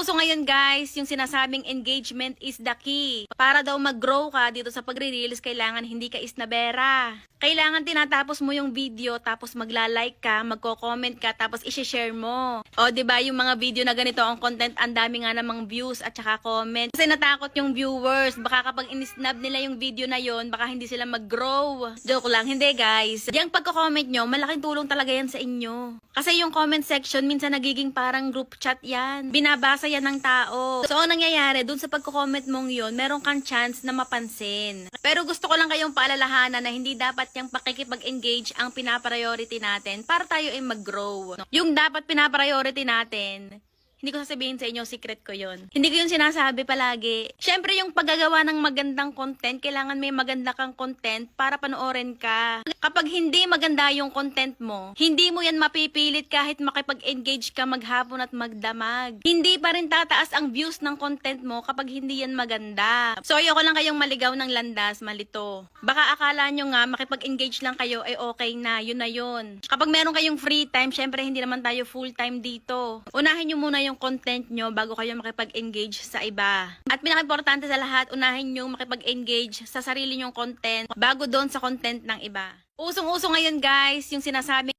Usong-uso ngayon guys, yung sinasabing engagement is the key. Para daw mag-grow ka dito sa pagre-reels, kailangan hindi ka isnabera. Kailangan tinatapos mo yung video, tapos magla-like ka, magko-comment ka, tapos i-share mo. O, 'di ba yung mga video na ganito ang content, ang dami nga namang views at saka comment. Kasi natakot yung viewers, baka kapag in-snub nila yung video na yon, baka hindi sila mag-grow. Joke lang, hindi guys. Yung pagko-comment nyo, malaking tulong talaga yan sa inyo. Kasi yung comment section, minsan nagiging parang group chat yan. Binabasa yan ng tao. So, ang nangyayari, dun sa pagko-comment mong yun, meron kang chance na mapansin. Pero gusto ko lang kayong paalalahanan na hindi dapat yung pakikipag-engage ang pinapriority natin para tayo ay mag-grow. Yung dapat pinapriority natin, hindi ko sasabihin sa inyo, secret ko yon. Hindi ko yung sinasabi palagi. Siyempre, yung paggagawa ng magandang content, kailangan may maganda kang content para panoorin ka. Kapag hindi maganda yung content mo, hindi mo yan mapipilit kahit makipag-engage ka maghapon at magdamag. Hindi pa rin tataas ang views ng content mo kapag hindi yan maganda. So, ayoko lang kayong maligaw ng landas, malito. Baka akala nyo nga, makipag-engage lang kayo ay okay na, yun na yun. Kapag meron kayong free time, syempre hindi naman tayo full time dito. Unahin nyo muna yung content nyo bago kayo makipag-engage sa iba. At pinaka-importante sa lahat, unahin nyo makipag-engage sa sarili nyong content bago doon sa content ng iba. Usong-uso ngayon guys, yung sinasabing